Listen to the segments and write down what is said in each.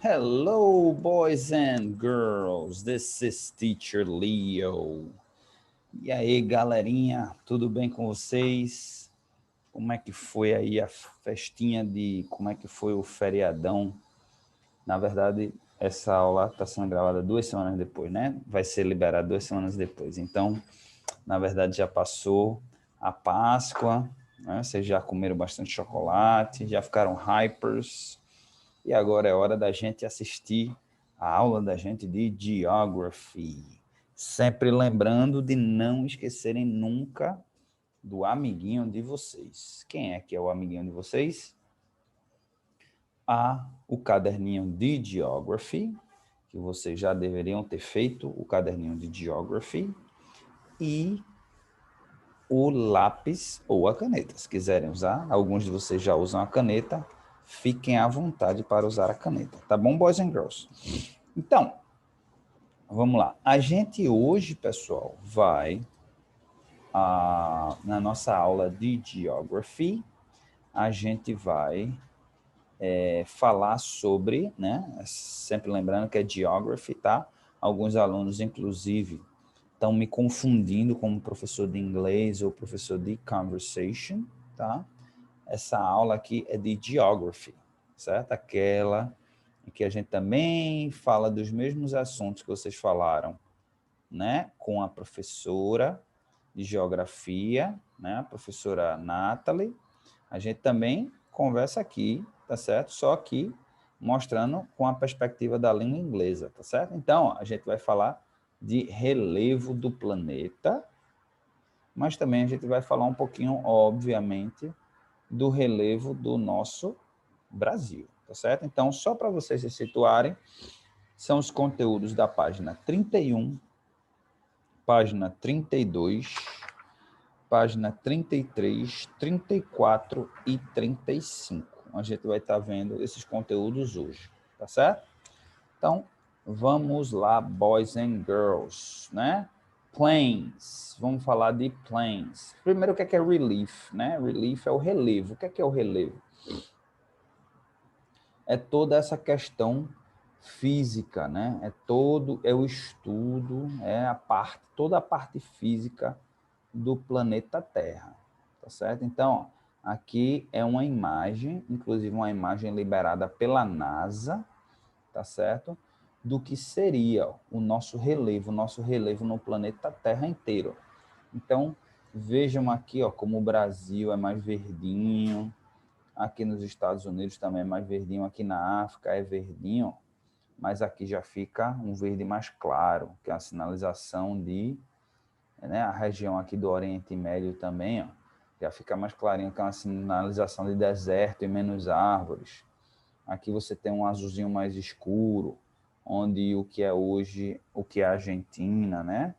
Hello, boys and girls. This is Teacher Leo. E aí, galerinha, tudo bem com vocês? Como é que foi aí a festinha como é que foi o feriadão? Na verdade, essa aula está sendo gravada 2 semanas depois, né? Vai ser liberada 2 semanas depois. Então, na verdade, já passou a Páscoa, né? Vocês já comeram bastante chocolate, já ficaram hypers. E agora é hora da gente assistir a aula da gente de Geography. Sempre lembrando de não esquecerem nunca do amiguinho de vocês. Quem é que é o amiguinho de vocês? O caderninho de Geography, que vocês já deveriam ter feito o caderninho de Geography, e o lápis ou a caneta, se quiserem usar. Alguns de vocês já usam a caneta, fiquem à vontade para usar a caneta. Tá bom, boys and girls? Então, vamos lá. A gente hoje, pessoal, na nossa aula de Geography, a gente vai falar sobre, né? Sempre lembrando que é Geography, tá? Alguns alunos, inclusive, estão me confundindo como professor de inglês ou professor de Conversation, tá? Essa aula aqui é de Geography, certo? Aquela em que a gente também fala dos mesmos assuntos que vocês falaram, né, com a professora de geografia, né, a professora Nathalie. A gente também conversa aqui, tá certo? Só que mostrando com a perspectiva da língua inglesa, tá certo? Então, a gente vai falar de relevo do planeta, mas também a gente vai falar um pouquinho, obviamente, do relevo do nosso Brasil, tá certo? Então, só para vocês se situarem, são os conteúdos da página 31, página 32, página 33, 34 e 35. A gente vai estar vendo esses conteúdos hoje, tá certo? Então, vamos lá, boys and girls, né? Plains, vamos falar de plains. Primeiro, o que é relief, né? Relief é o relevo. O que é o relevo? É toda essa questão física, né? É o estudo, toda a parte física do planeta Terra, tá certo? Então, aqui é uma imagem, inclusive uma imagem liberada pela NASA, tá certo? Do que seria o nosso relevo no planeta Terra inteiro. Então, vejam aqui, ó, como o Brasil é mais verdinho, aqui nos Estados Unidos também é mais verdinho, aqui na África é verdinho, mas aqui já fica um verde mais claro, que é a sinalização de, né, a região aqui do Oriente Médio também, ó, já fica mais clarinho, que é uma sinalização de deserto e menos árvores. Aqui você tem um azulzinho mais escuro, onde o que é hoje, o que é a Argentina, né?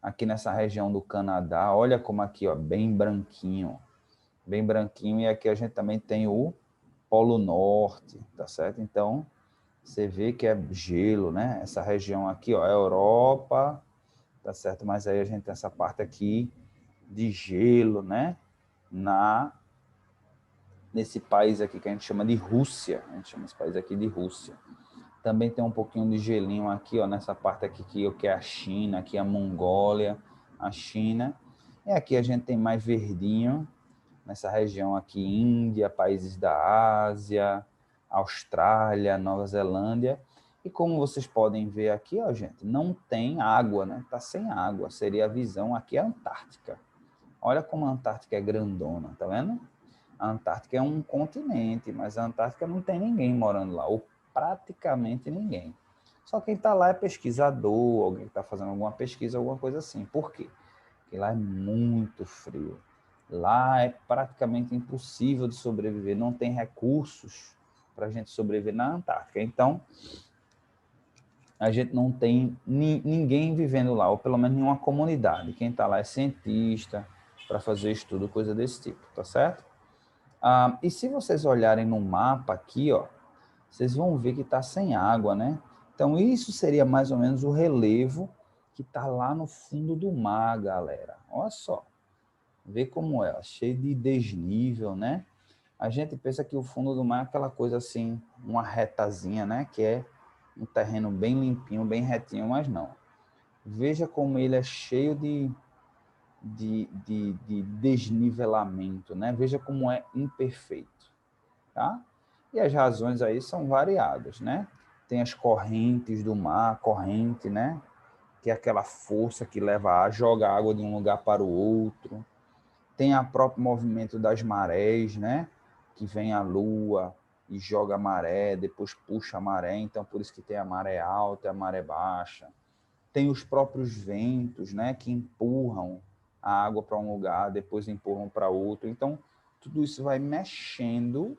Aqui nessa região do Canadá, olha como aqui, ó, bem branquinho, e aqui a gente também tem o Polo Norte, tá certo? Então, você vê que é gelo, né? Essa região aqui, ó, é Europa, tá certo? Mas aí a gente tem essa parte aqui de gelo, né? Nesse país aqui que a gente chama de Rússia, a gente chama esse país aqui de Rússia. Também tem um pouquinho de gelinho aqui, ó, nessa parte aqui que é a China, aqui a Mongólia, a China. E aqui a gente tem mais verdinho, nessa região aqui, Índia, países da Ásia, Austrália, Nova Zelândia. E como vocês podem ver aqui, ó, gente, não tem água, né? Tá sem água. Seria a visão aqui a Antártica. Olha como a Antártica é grandona, tá vendo? A Antártica é um continente, mas a Antártica não tem ninguém morando lá, ou praticamente ninguém. Só quem está lá é pesquisador, alguém que está fazendo alguma pesquisa, alguma coisa assim. Por quê? Porque lá é muito frio. Lá é praticamente impossível de sobreviver, não tem recursos para a gente sobreviver na Antártica. Então, a gente não tem ninguém vivendo lá, ou pelo menos nenhuma comunidade. Quem está lá é cientista, para fazer estudo, coisa desse tipo, tá certo? E se vocês olharem no mapa aqui, ó, vocês vão ver que está sem água, né? Então, isso seria mais ou menos o relevo que está lá no fundo do mar, galera. Olha só. Vê como é, cheio de desnível, né? A gente pensa que o fundo do mar é aquela coisa assim, uma retazinha, né? Que é um terreno bem limpinho, bem retinho, mas não. Veja como ele é cheio de desnivelamento, né? Veja como é imperfeito, tá? E as razões aí são variadas, né? Tem as correntes do mar, corrente, né? Que é aquela força que leva a jogar água de um lugar para o outro. Tem o próprio movimento das marés, né? Que vem a lua e joga a maré, depois puxa a maré, então por isso que tem a maré alta e a maré baixa. Tem os próprios ventos, né? Que empurram a água para um lugar, depois empurram para outro. Então, tudo isso vai mexendo,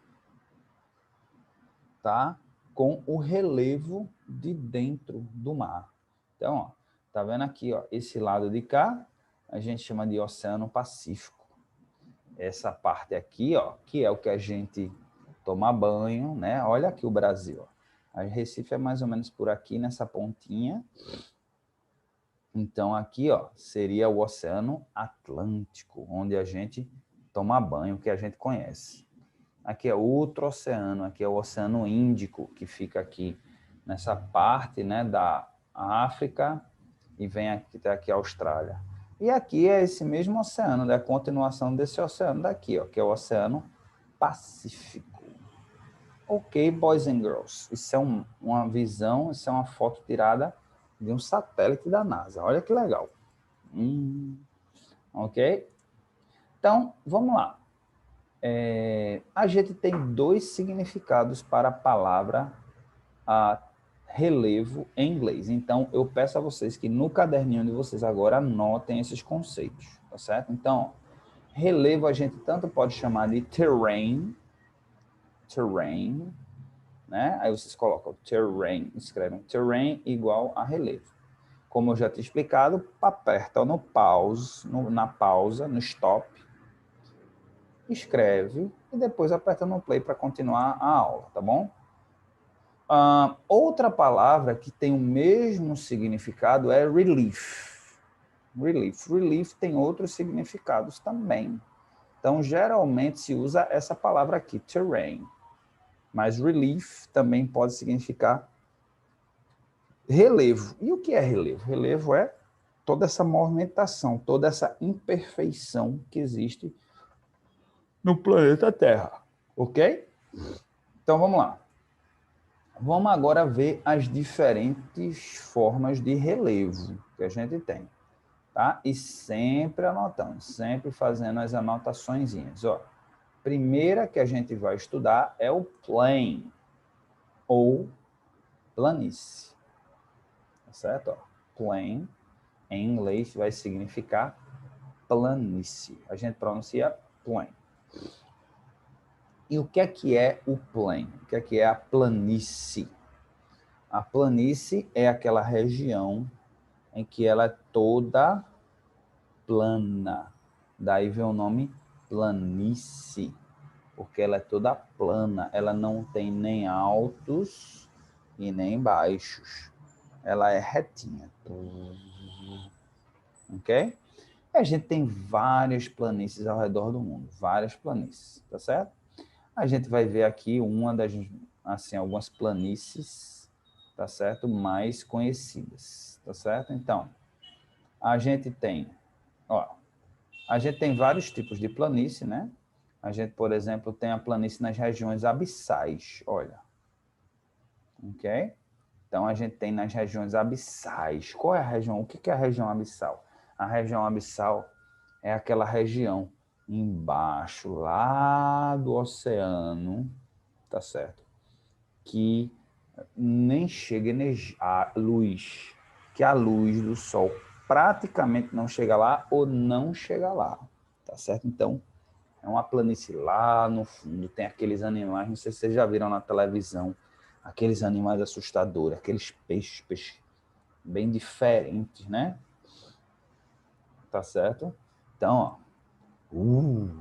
tá? Com o relevo de dentro do mar. Então, ó, tá vendo aqui, ó, esse lado de cá, a gente chama de Oceano Pacífico. Essa parte aqui, ó, que é o que a gente toma banho, né? Olha aqui o Brasil, ó. A Recife é mais ou menos por aqui, nessa pontinha. Então, aqui, ó, seria o Oceano Atlântico, onde a gente toma banho, que a gente conhece. Aqui é outro oceano, aqui é o Oceano Índico, que fica aqui nessa parte, né, da África e vem aqui até aqui a Austrália. E aqui é esse mesmo oceano, né, a continuação desse oceano daqui, ó, que é o Oceano Pacífico. Ok, boys and girls, isso é uma visão, isso é uma foto tirada de um satélite da NASA. Olha que legal. Ok? Então, vamos lá. A gente tem dois significados para a palavra relevo em inglês. Então, eu peço a vocês que no caderninho de vocês agora anotem esses conceitos, tá certo? Então, relevo a gente tanto pode chamar de terrain, né? Aí vocês colocam terrain, escrevem terrain igual a relevo. Como eu já tinha explicado, aperta no pause, na pausa, no stop, escreve e depois aperta no play para continuar a aula, tá bom? Outra palavra que tem o mesmo significado é relief. Relief tem outros significados também. Então, geralmente se usa essa palavra aqui, terrain. Mas relief também pode significar relevo. E o que é relevo? Relevo é toda essa movimentação, toda essa imperfeição que existe no planeta Terra. Ok? Então, vamos lá. Vamos agora ver as diferentes formas de relevo que a gente tem, tá? E sempre anotando, sempre fazendo as anotaçõezinhas. Ó, primeira que a gente vai estudar é o plain, ou planície, tá certo? Ó, plain, em inglês, vai significar planície. A gente pronuncia plain. E o que é o plain? O que é a planície? A planície é aquela região em que ela é toda plana. Daí vem o nome planície, porque ela é toda plana. Ela não tem nem altos e nem baixos. Ela é retinha. Ok? E a gente tem várias planícies ao redor do mundo. Várias planícies, tá certo? A gente vai ver aqui uma das, assim, algumas planícies, tá certo? Mais conhecidas, tá certo? Então, a gente tem, ó, a gente tem vários tipos de planície, né? A gente, por exemplo, tem a planície nas regiões abissais, olha. Ok? Então, a gente tem nas regiões abissais. Qual é a região? O que é a região abissal? A região abissal é aquela região embaixo, lá do oceano, tá certo? Que nem chega a luz, que a luz do sol praticamente não chega lá ou não chega lá, tá certo? Então, é uma planície lá no fundo, tem aqueles animais, não sei se vocês já viram na televisão, aqueles animais assustadores, aqueles peixes bem diferentes, né? Tá certo? Então, ó,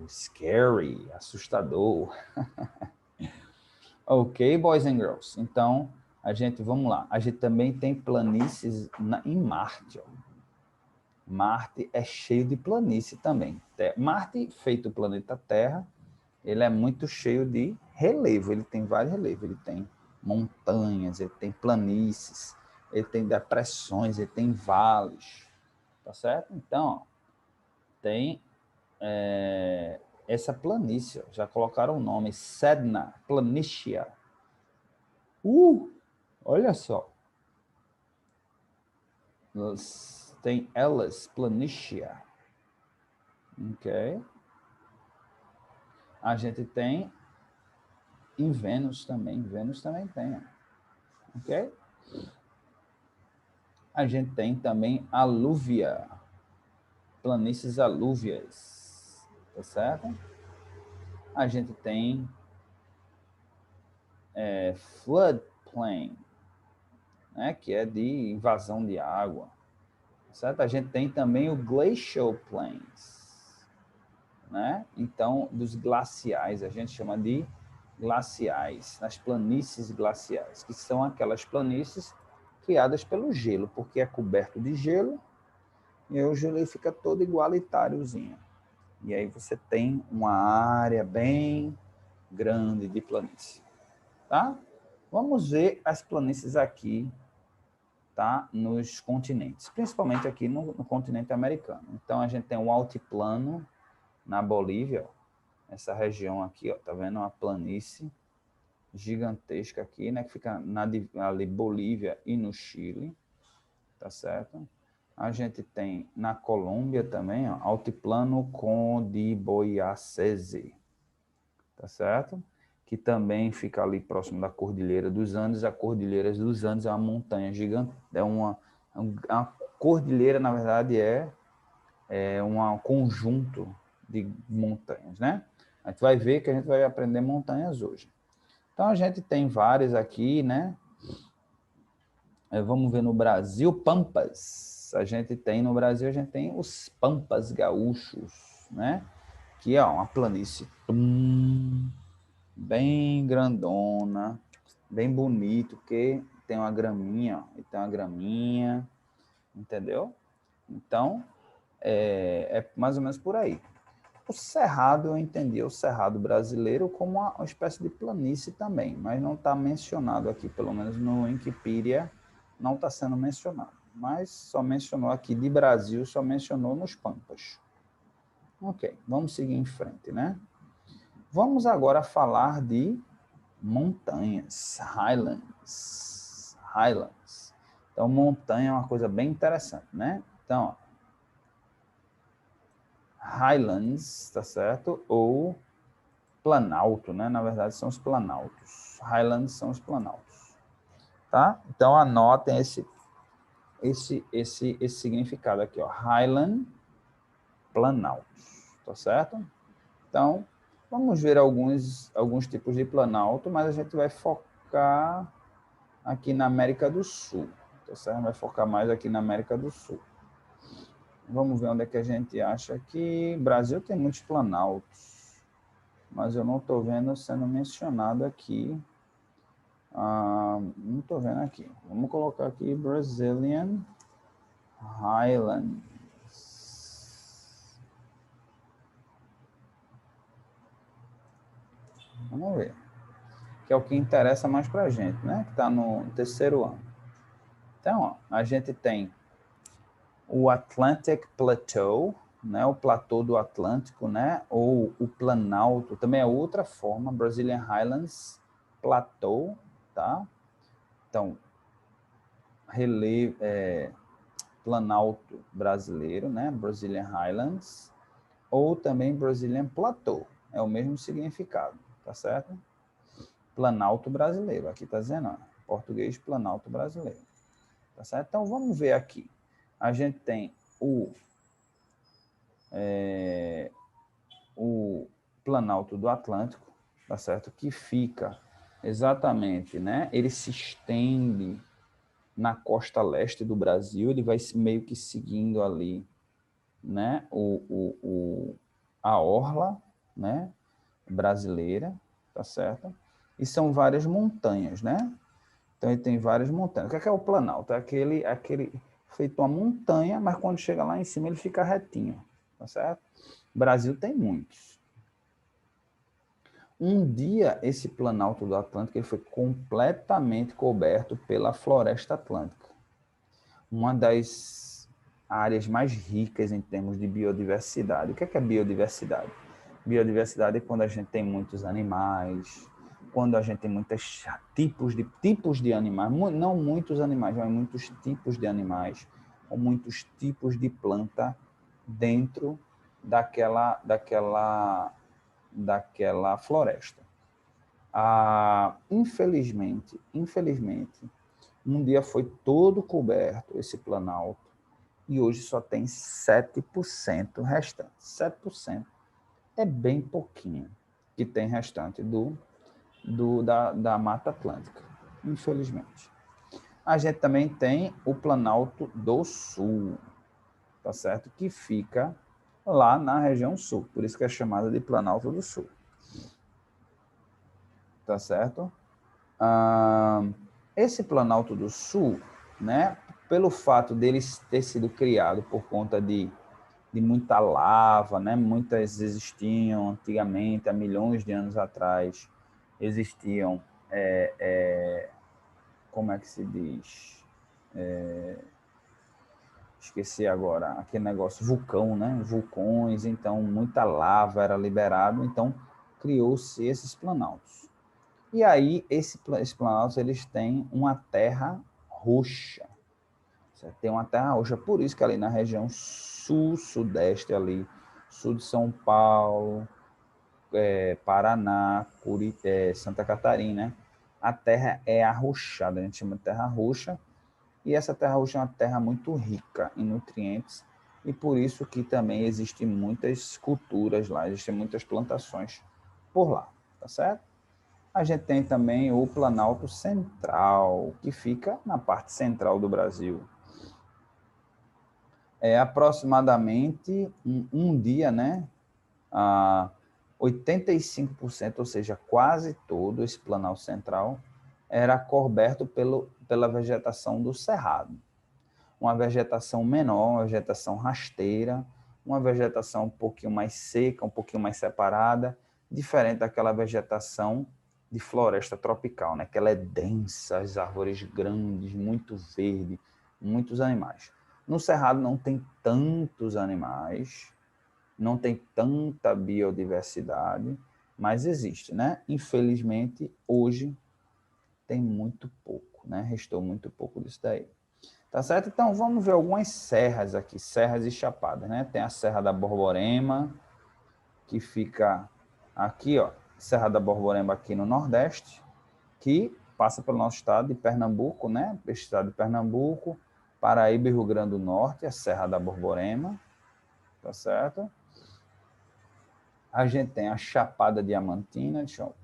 scary, assustador. Ok, boys and girls. Então, vamos lá. A gente também tem planícies em Marte. Ó. Marte é cheio de planície também. Marte, feito o planeta Terra, ele é muito cheio de relevo, ele tem vários relevos, ele tem montanhas, ele tem planícies, ele tem depressões, ele tem vales, tá certo? Então, ó, tem essa planície, ó, já colocaram o nome, Sedna, Planitia. Olha só. Tem Elas, Planitia. Ok? A gente tem em Vênus também tem, ó. Ok? A gente tem também alúvia, planícies alúvias, tá certo? A gente tem floodplain, né, que é de invasão de água, tá certo? A gente tem também o glacial plains, né? Então, dos glaciais, a gente chama de glaciais, nas planícies glaciais, que são aquelas planícies criadas pelo gelo, porque é coberto de gelo, e aí o gelo fica todo igualitáriozinho. E aí você tem uma área bem grande de planície, tá? Vamos ver as planícies aqui, tá? Nos continentes, principalmente aqui no continente americano. Então, a gente tem o altiplano na Bolívia, ó, essa região aqui, ó, tá vendo? Uma planície gigantesca aqui, né? Que fica ali Bolívia e no Chile, tá certo? A gente tem na Colômbia também, ó, Altiplano Cundiboyacense, tá certo? Que também fica ali próximo da Cordilheira dos Andes. A Cordilheira dos Andes é uma montanha gigante, uma cordilheira, na verdade, é um conjunto de montanhas, né? A gente vai ver que a gente vai aprender montanhas hoje. Então, a gente tem várias aqui, né? Vamos ver no Brasil, Pampas. No Brasil, a gente tem os Pampas gaúchos, né? Que é uma planície bem grandona, bem bonito, porque tem uma graminha, ó, e tem uma graminha, entendeu? Então, é mais ou menos por aí. O cerrado, eu entendi o cerrado brasileiro como uma espécie de planície também, mas não está mencionado aqui, pelo menos no Wikipedia, não está sendo mencionado. Mas só mencionou aqui de Brasil, só mencionou nos Pampas. Ok, vamos seguir em frente, né? Vamos agora falar de montanhas, highlands. Highlands. Então, montanha é uma coisa bem interessante, né? Então, ó, highlands, tá certo? Ou planalto, né? Na verdade, são os planaltos. Highlands são os planaltos, tá? Então, anotem esse significado aqui, ó. Highland, planaltos, tá certo? Então, vamos ver alguns tipos de planalto, mas a gente vai focar aqui na América do Sul, tá certo? Vai focar mais aqui na América do Sul. Vamos ver onde é que a gente acha que Brasil tem muitos planaltos, mas eu não estou vendo sendo mencionado aqui. Não estou vendo aqui. Vamos colocar aqui Brazilian Highlands. Vamos ver. Que é o que interessa mais para a gente, né? Que está no terceiro ano. Então, ó, a gente tem o Atlantic Plateau, né? O platô do Atlântico, né? Ou o Planalto, também é outra forma, Brazilian Highlands Plateau, tá? Então, relevo, Planalto brasileiro, né? Brazilian Highlands, ou também Brazilian Plateau, é o mesmo significado, tá certo? Planalto brasileiro, aqui tá dizendo, ó, português Planalto brasileiro, tá certo? Então vamos ver aqui, a gente tem o Planalto do Atlântico, tá certo? Que fica exatamente, né? Ele se estende na costa leste do Brasil, ele vai meio que seguindo ali, né? A orla, né? Brasileira, tá certo? E são várias montanhas, né? Então ele tem várias montanhas. O que é o Planalto? É aquele feito uma montanha, mas quando chega lá em cima ele fica retinho, tá certo? O Brasil tem muitos. Um dia, esse Planalto do Atlântico ele foi completamente coberto pela Floresta Atlântica. Uma das áreas mais ricas em termos de biodiversidade. O que é biodiversidade? Biodiversidade é quando a gente tem muitos animais, quando a gente tem muitos tipos de animais, não muitos animais, mas muitos tipos de animais, ou muitos tipos de planta dentro daquela floresta. Infelizmente, um dia foi todo coberto esse Planalto e hoje só tem 7% restante. 7% é bem pouquinho que tem restante da Mata Atlântica, infelizmente. A gente também tem o Planalto do Sul, tá certo? Que fica lá na região sul, por isso que é chamada de Planalto do Sul. Tá certo? Esse Planalto do Sul, né, pelo fato dele ter sido criado por conta de muita lava, né, muitas existiam antigamente, há milhões de anos atrás, existiam, como é que se diz? Esqueci agora, aquele negócio, vulcão, né, vulcões, então muita lava era liberada, então criou-se esses planaltos. E aí, esses planaltos, eles têm uma terra roxa. Certo? Tem uma terra roxa, por isso que ali na região sul, sudeste ali, sul de São Paulo, Paraná, Santa Catarina, né? A terra é arroxada, a gente chama de terra roxa, e essa terra roxa é uma terra muito rica em nutrientes, e por isso que também existem muitas culturas lá, existem muitas plantações por lá, tá certo? A gente tem também o Planalto Central, que fica na parte central do Brasil. É aproximadamente um dia, né? 85%, ou seja, quase todo esse Planalto Central, era coberto pela vegetação do Cerrado. Uma vegetação menor, uma vegetação rasteira, uma vegetação um pouquinho mais seca, um pouquinho mais separada, diferente daquela vegetação de floresta tropical, né? Que ela é densa, as árvores grandes, muito verde, muitos animais. No Cerrado não tem tantos animais, não tem tanta biodiversidade, mas existe, né? Infelizmente, hoje tem muito pouco, né? Restou muito pouco disso daí. Tá certo? Então, vamos ver algumas serras aqui, serras e chapadas, né? Tem a Serra da Borborema, que fica aqui, ó, Serra da Borborema aqui no Nordeste, que passa pelo nosso estado de Pernambuco, né? Estado de Pernambuco, Paraíba e Rio Grande do Norte, a Serra da Borborema, tá certo? A gente tem a Chapada Diamantina, deixa eu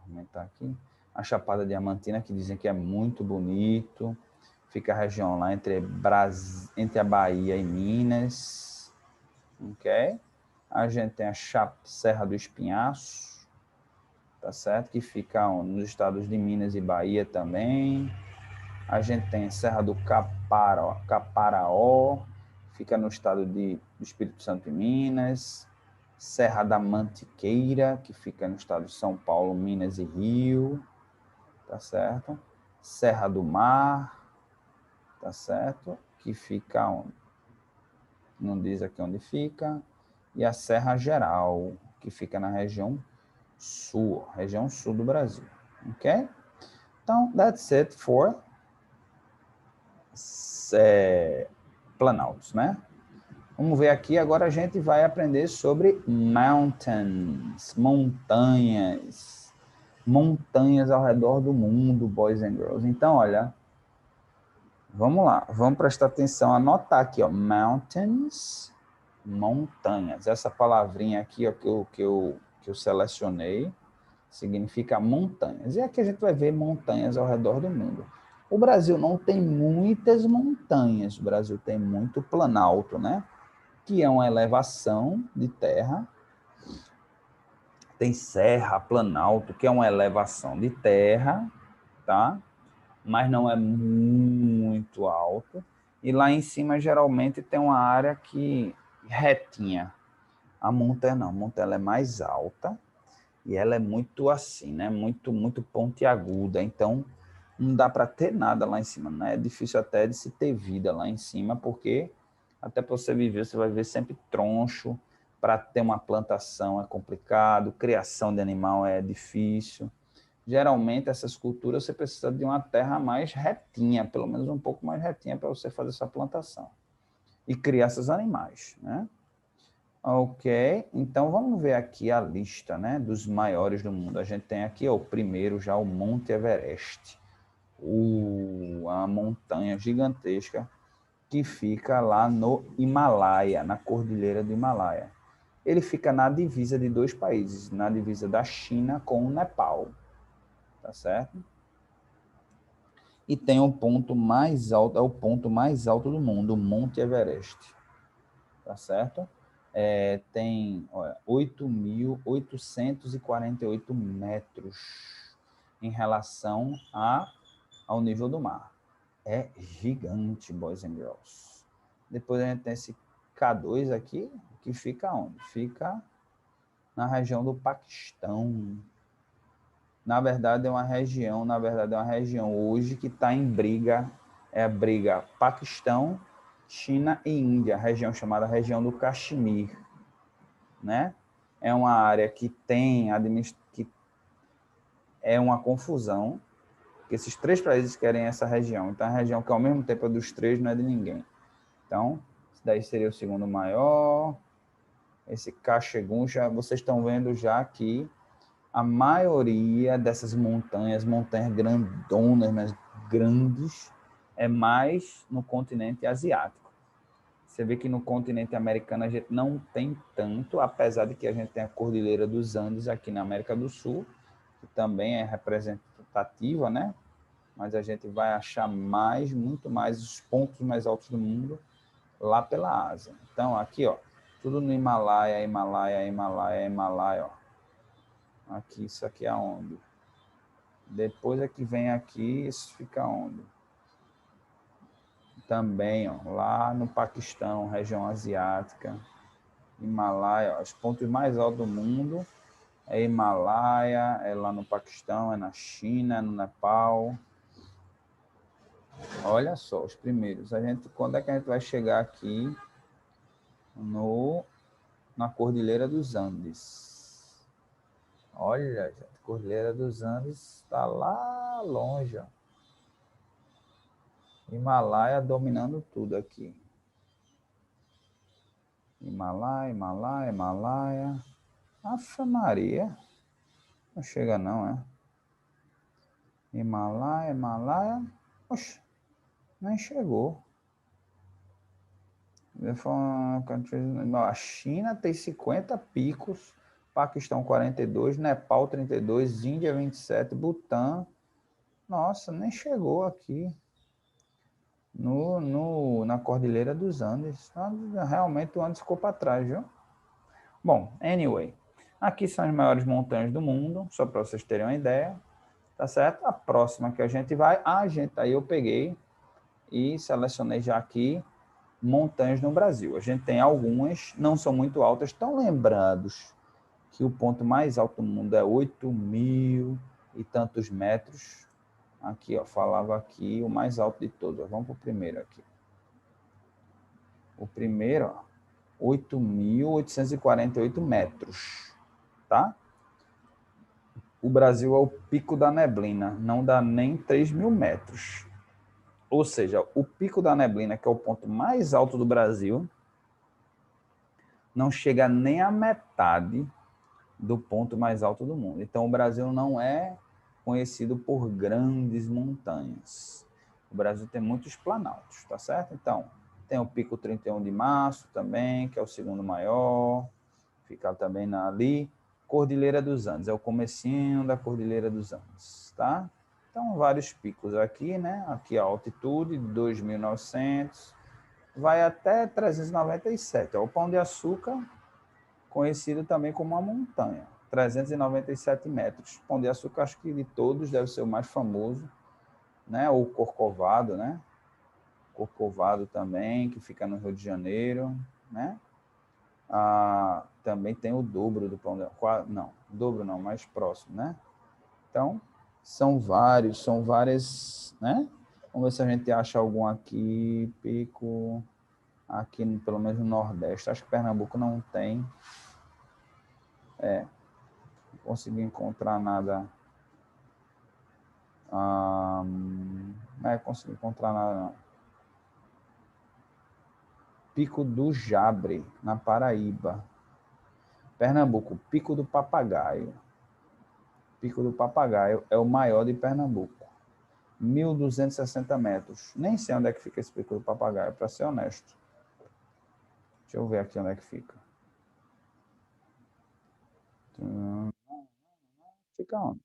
aumentar aqui, a Chapada Diamantina, que dizem que é muito bonito, fica a região lá entre a Bahia e Minas, ok? A gente tem a Serra do Espinhaço, tá certo? Que fica nos estados de Minas e Bahia também. A gente tem a Serra do Caparaó, fica no estado do Espírito Santo e Minas. Serra da Mantiqueira, que fica no estado de São Paulo, Minas e Rio, tá certo? Serra do Mar, tá certo? Que fica onde? Não diz aqui onde fica. E a Serra Geral, que fica na região sul do Brasil, ok? Então, that's it for planaltos, né? Vamos ver aqui, agora a gente vai aprender sobre mountains, montanhas. Montanhas ao redor do mundo, boys and girls. Então, olha, vamos lá, vamos prestar atenção, anotar aqui, ó, mountains, montanhas. Essa palavrinha aqui, ó, que eu selecionei, significa montanhas. E aqui a gente vai ver montanhas ao redor do mundo. O Brasil não tem muitas montanhas, o Brasil tem muito planalto, né? Que é uma elevação de terra. Tem serra, planalto, que é uma elevação de terra, tá? Mas não é muito alto. E lá em cima, geralmente, tem uma área que retinha. A montanha não, a montanha é mais alta E ela é muito assim, né? Muito pontiaguda. Então, não dá para ter nada lá em cima, né? É difícil até de se ter vida lá em cima, porque até para você viver, você vai ver sempre troncho. Para ter uma plantação é complicado, criação de animal é difícil. Geralmente, essas culturas, você precisa de uma terra mais retinha, pelo menos um pouco mais retinha, para você fazer essa plantação e criar esses animais, né? Ok, então vamos ver aqui a lista, né, dos maiores do mundo. A gente tem aqui ó, o primeiro já, o Monte Everest, a montanha gigantesca que fica lá no Himalaia, na Cordilheira do Himalaia. Ele fica na divisa de dois países, na divisa da China com o Nepal, tá certo? E tem o ponto mais alto, é o ponto mais alto do mundo, o Monte Everest, tá certo? Tem 8.848 metros em relação ao nível do mar. É gigante, boys and girls. Depois a gente tem esse K2 aqui, que fica onde? Fica na região do Paquistão. Na verdade é uma região hoje que está em briga, é a briga Paquistão, China e Índia, região chamada região do Caxemir, né? É uma área que que é uma confusão, que esses três países querem essa região. Então, a região que ao mesmo tempo é dos três não é de ninguém. Então, esse daí seria o segundo maior. Esse Caxegun, já vocês estão vendo já que a maioria dessas montanhas grandonas, mas grandes, é mais no continente asiático. Você vê que no continente americano a gente não tem tanto, apesar de que a gente tem a Cordilheira dos Andes aqui na América do Sul, que também é representativa, né? Mas a gente vai achar muito mais os pontos mais altos do mundo lá pela Ásia. Então, aqui, ó, tudo no Himalaia, ó. Aqui, isso aqui é onde? Depois é que vem aqui, isso fica onde? Também, ó, lá no Paquistão, região asiática, Himalaia, ó, os pontos mais altos do mundo é Himalaia, é lá no Paquistão, é na China, é no Nepal. Olha só, os primeiros. Quando é que a gente vai chegar aqui na Cordilheira dos Andes? Olha, gente, a Cordilheira dos Andes está lá longe, ó. Himalaia dominando tudo aqui. Himalaia. Afa Maria. Não chega não, é? Himalaia. Oxe, nem chegou. A China tem 50 picos, Paquistão 42, Nepal 32, Índia 27, Butã. Nossa, nem chegou aqui na Cordilheira dos Andes. Realmente o Andes ficou para trás, viu? Bom, anyway, aqui são as maiores montanhas do mundo, só para vocês terem uma ideia, tá certo? A próxima que a gente vai, aí eu peguei e selecionei já aqui montanhas no Brasil. A gente tem algumas, não são muito altas, estão lembrados que o ponto mais alto do mundo é 8.000 e tantos metros. Aqui, ó, falava aqui o mais alto de todos. Vamos para o primeiro aqui. O primeiro, ó, 8.848 metros, tá? O Brasil é o pico da neblina, não dá nem 3.000 metros. Ou seja, o pico da neblina, que é o ponto mais alto do Brasil, não chega nem à metade do ponto mais alto do mundo. Então, o Brasil não é conhecido por grandes montanhas. O Brasil tem muitos planaltos, tá certo? Então, tem o Pico 31 de Março também, que é o segundo maior, fica também ali. Cordilheira dos Andes, é o comecinho da Cordilheira dos Andes, tá? Então, vários picos aqui, né? Aqui a altitude, 2.900, vai até 397. O Pão de Açúcar, conhecido também como uma montanha, 397 metros. Pão de Açúcar, acho que de todos deve ser o mais famoso, né? Ou Corcovado, né? Corcovado também, que fica no Rio de Janeiro, né? Também tem o dobro do Pão de Açúcar, não, dobro não, mais próximo, né? Então, são várias, né? Vamos ver se a gente acha algum aqui, pico, aqui pelo menos no Nordeste. Acho que Pernambuco não tem. Não consegui encontrar nada. Não é consegui encontrar nada, não. Pico do Jabre, na Paraíba. Pernambuco, Pico do Papagaio. Pico do Papagaio é o maior de Pernambuco. 1.260 metros. Nem sei onde é que fica esse Pico do Papagaio, para ser honesto. Deixa eu ver aqui onde é que fica. Fica onde?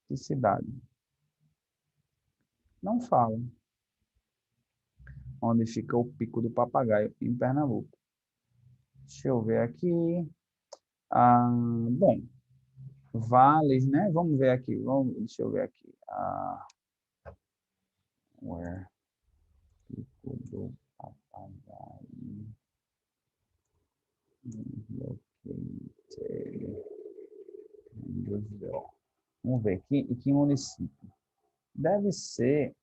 Que cidade? Não fala. Onde fica o Pico do Papagaio, em Pernambuco. Deixa eu ver aqui. Bom, vales, né? Vamos ver aqui. Deixa eu ver aqui. Where? Pico do Papagaio. Located. Vamos ver aqui. Em que município? Deve ser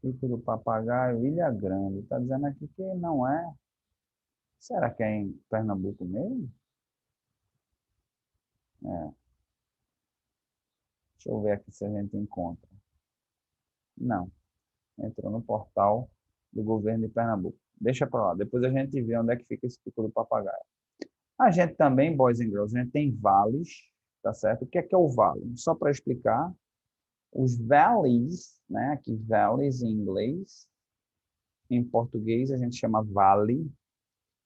Pico do Papagaio, Ilha Grande. Está dizendo aqui que não é. Será que é em Pernambuco mesmo? É. Deixa eu ver aqui se a gente encontra. Não. Entrou no portal do governo de Pernambuco. Deixa para lá. Depois a gente vê onde é que fica esse Pico do Papagaio. A gente também, boys and girls, a gente tem vales, tá certo? O que é o vale? Só para explicar, os valleys, né? Aqui valleys em inglês, em português a gente chama vale.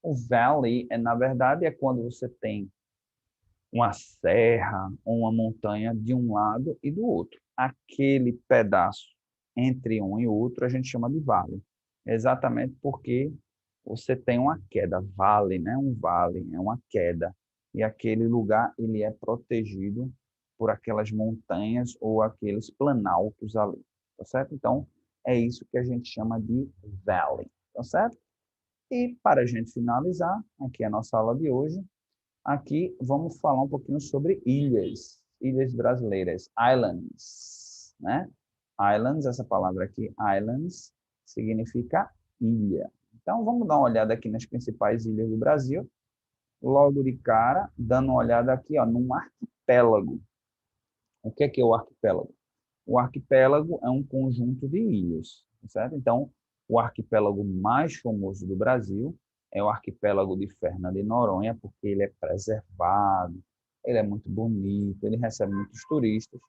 O valley, na verdade, é quando você tem uma serra ou uma montanha de um lado e do outro. Aquele pedaço entre um e outro a gente chama de vale. Exatamente porque você tem uma queda, vale, né? Um vale é uma queda. E aquele lugar ele é protegido por aquelas montanhas ou aqueles planaltos ali, tá certo? Então, é isso que a gente chama de valley, tá certo? E para a gente finalizar, aqui a nossa aula de hoje, aqui vamos falar um pouquinho sobre ilhas, ilhas brasileiras, islands, né? Islands, essa palavra aqui, islands, significa ilha. Então, vamos dar uma olhada aqui nas principais ilhas do Brasil. Logo de cara, dando uma olhada aqui, ó, num arquipélago. O que é o arquipélago? O arquipélago é um conjunto de ilhas, certo? Então, o arquipélago mais famoso do Brasil é o arquipélago de Fernando de Noronha, porque ele é preservado, ele é muito bonito, ele recebe muitos turistas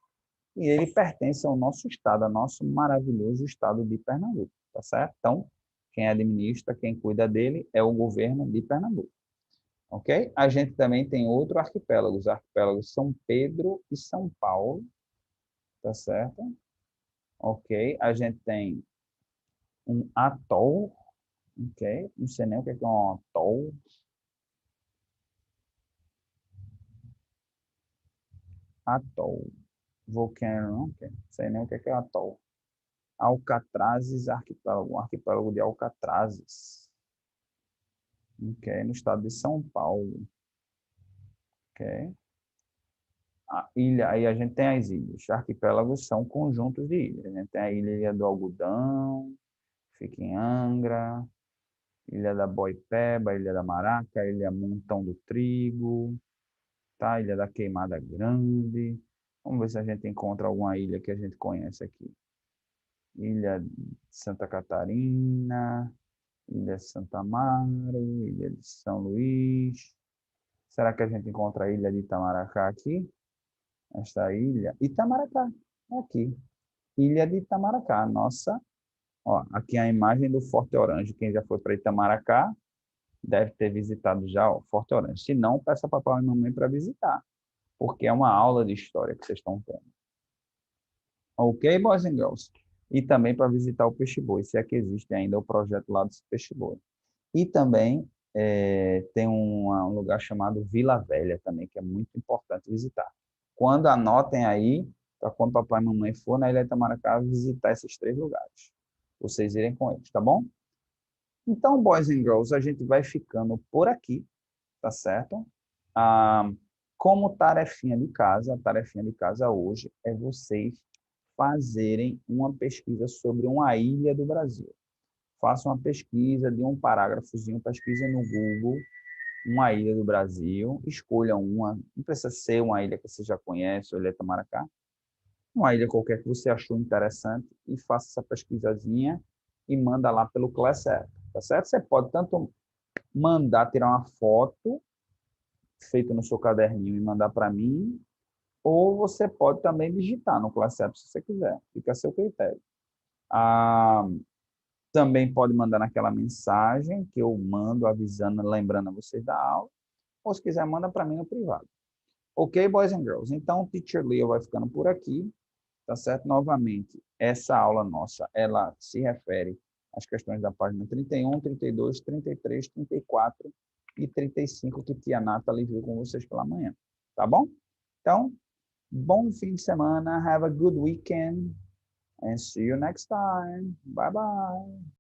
e ele pertence ao nosso estado, ao nosso maravilhoso estado de Pernambuco, tá certo? Então, quem administra, quem cuida dele é o governo de Pernambuco, ok? A gente também tem outro arquipélago, os arquipélagos São Pedro e São Paulo, tá certo? Ok, a gente tem um atol, ok? Não sei nem o que é um atol. Atol. Volcano, ok. Não sei nem o que é atol. Alcatrazes arquipélago, um arquipélago de Alcatrazes, ok? No estado de São Paulo, ok? A ilha, aí a gente tem as ilhas. Arquipélagos são conjuntos de ilhas. A gente tem a Ilha do Algodão, fica em Angra, Ilha da Boipeba, Ilha da Maraca, Ilha Montão do Trigo, tá? Ilha da Queimada Grande. Vamos ver se a gente encontra alguma ilha que a gente conhece aqui. Ilha de Santa Catarina, Ilha de Santa Amaro, Ilha de São Luís. Será que a gente encontra a Ilha de Itamaracá aqui? Esta ilha. Itamaracá, aqui. Ilha de Itamaracá. Nossa, ó, aqui a imagem do Forte Orange. Quem já foi para Itamaracá deve ter visitado já o Forte Orange. Se não, peça papai e mamãe para visitar, porque é uma aula de história que vocês estão tendo. Ok, boys and girls? E também para visitar o Peixe-Boi, se é que existe ainda o projeto lá do Peixe-Boi. E também tem um lugar chamado Vila Velha também, que é muito importante visitar. Quando anotem aí, para quando papai e mamãe for na Ilha de Itamaracá, visitar esses 3 lugares. Vocês irem com eles, tá bom? Então, boys and girls, a gente vai ficando por aqui. tá certo? Ah, como tarefinha de casa, a tarefinha de casa hoje é vocês fazerem uma pesquisa sobre uma ilha do Brasil. Faça uma pesquisa de um parágrafozinho, pesquisa no Google, uma ilha do Brasil, escolha uma, não precisa ser uma ilha que você já conhece, ou Ilha Itamaracá, uma ilha qualquer que você achou interessante e faça essa pesquisazinha e manda lá pelo Classep, tá certo? Você pode tanto mandar tirar uma foto feita no seu caderninho e mandar para mim, ou você pode também digitar no Classep se você quiser, fica a seu critério. Ah, também pode mandar naquela mensagem que eu mando avisando, lembrando a vocês da aula, ou se quiser, manda para mim no privado. Ok, boys and girls? Então, o Teacher Leo vai ficando por aqui, tá certo? Novamente, essa aula nossa, ela se refere às questões da página 31, 32, 33, 34 e 35 que tia Nathalie viu com vocês pela manhã, tá bom? Então, bom fim de semana, have a good weekend, and see you next time. Bye, bye.